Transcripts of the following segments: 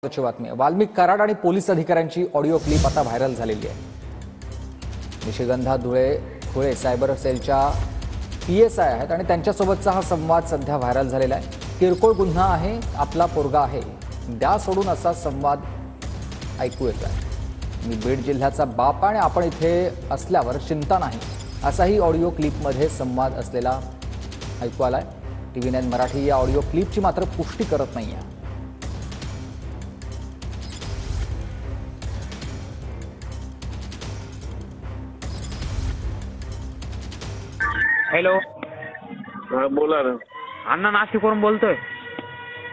बातमी वाल्मिक कराड आणि पोलीस अधिकाऱ्यांची ऑडिओ क्लिप आता व्हायरल झालेली आहे। निशिगंधा खुळे सायबर सेलच्या पीएसआय आहेत आणि त्यांच्यासोबतचा हा संवाद सध्या व्हायरल झालेला आहे। किरकोळ गुन्हा आहे, आपला पोरगा आहे, द्या सोडून असा संवाद ऐकू येत आहे। मी बीड जिल्ह्याचा बाप आणि आपण इथे असल्यावर चिंता नाही, असाही ऑडिओ क्लिपमध्ये संवाद असलेला ऐकू आलाय। TV9 मराठी या ऑडिओ क्लिपची मात्र पुष्टी करत नाहीये। हॅलो, हा बोला ना। अण्णा नाशिकवरून बोलतोय।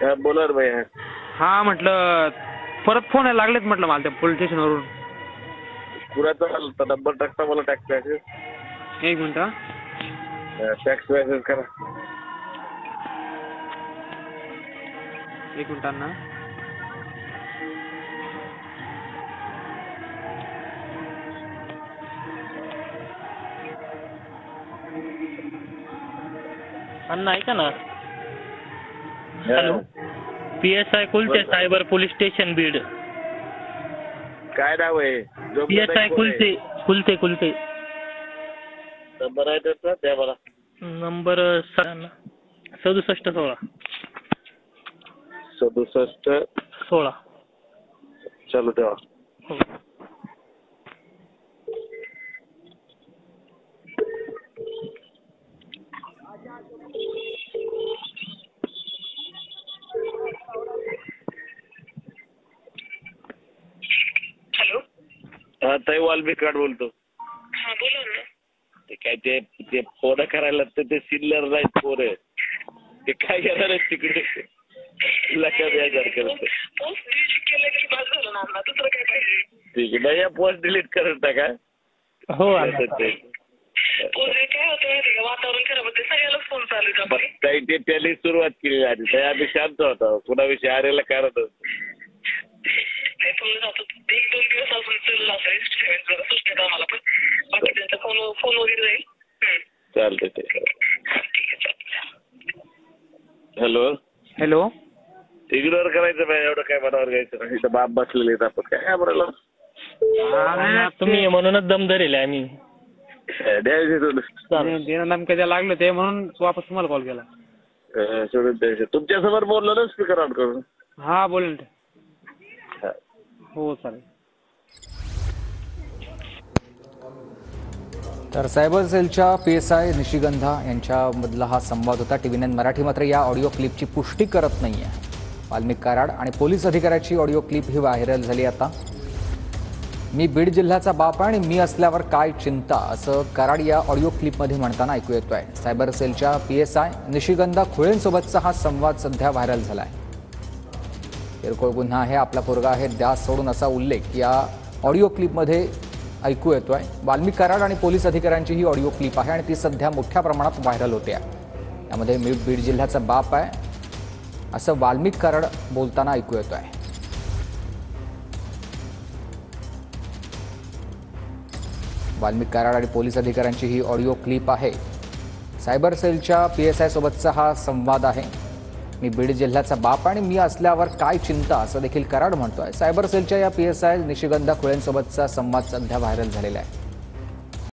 हा बोला रे भैया। हा म्हटलं परत फोन यायला लागलेत म्हटलं मला त्या पोलीस स्टेशनवरून। कुणाचा आलता नंबर टाकता मला टॅक्स मॅसेज। एक मिनिट हा। टॅक्स मॅसेज करा। एक मिनिट अण्णा। अण्णा ऐका ना। Hello, PSI Kulte cyber police station Beed. काय नाव आहे? PSI कुलते नंबर आहे त्याचा द्या मला। नंबर 6716 6716 चलो तेव्हा। हॅलो, हा ताई वाल्मिक कराड बोलतो। हा बोला ना। ते काय ते फोन करायला ते सिनियर नाहीत पोरं, ते काय करणार आहेत तिकडे लक्षात यायसारखं। पोस्ट डिलीट केलं की बस झालं ना अण्णा, दुसरं काय पाहिजे? ठीक आहे भैया, पोस्ट डिलीट करून टाका। हो पोस्ट काय होतं माहिती का, वातावरण खराब होते, सगळ्यालाच फोन चालू आहे आपले। ताई ते त्याला सुरुवात केली आधी, ताई आम्ही शांत होतो, कुणाविषयी आरेला कारण नाही फोन जातो 1-2 दिवस अजून चालला असेल, जरा सुचत आम्हाला पण बाकी त्यांचा फोन वगैरे जाईल। चालतंय ते। ठीक आहे चालतंय। हॅलो हॅलो, इग्नोर करायचं नाही, एवढं काय मनावर घ्यायचं नाही। इथं बाप बसलेले आहेत, आपण काय बोलायला। अण्णा तुम्ही म्हणूनच दम धरेले आम्ही। द्यायचे देणं धमक्या लागलं ते म्हणून वापस तुम्हाला कॉल केला। सोडून द्यायचे। तुमच्यासमोर बोललो ना स्पीकर ऑन करून। हा बोल ना। हा. हो चालेल। तर सायबर सेलच्या पीएसआय निशिगंधा यांच्यामधला हा संवाद होता। TV9 मराठी मात्र या ऑडिओ क्लिपची पुष्टी करत नाहीये। वाल्मिक कराड आणि पोलीस अधिकाऱ्याची ऑडिओ क्लिप ही व्हायरल झाली आता। मी बीड जिल्ह्याचा बाप आणि मी असल्यावर काय चिंता, असं कराड या ऑडिओ क्लिपमध्ये म्हणताना ऐकू येतोय। सायबर सेलच्या पीएसआय निशिगंधा खुळेंसोबतचा हा संवाद सध्या व्हायरल झालाय। किरकोळ गुन्हा आहे, आपला पोरगा आहे, द्या सोडून असा उल्लेख या ऑडिओ क्लिपमध्ये ऐकू येतोय। वाल्मिक कराड आणि पोलीस अधिकाऱ्यांची ही ऑडिओ क्लिप आहे आणि ती सध्या मोठ्या प्रमाणात व्हायरल होते आहे। यामध्ये मी बीड जिल्ह्याचा बाप आहे असं वाल्मिक कराड बोलताना ऐकू येतोय। वाल्मिक कराड आणि पोलीस अधिकाऱ्यांची ही ऑडिओ क्लिप आहे। सायबर सेलच्या पीएसआय सोबतचा हा संवाद आहे। मी बीड जिल्ह्याचा बाप आणि मी असल्यावर काय चिंता, असं देखील कराड म्हणतोय। सायबर सेलच्या या पीएसआय निशिगंधा खुळेंसोबतचा संवाद सध्या व्हायरल झालेला आहे।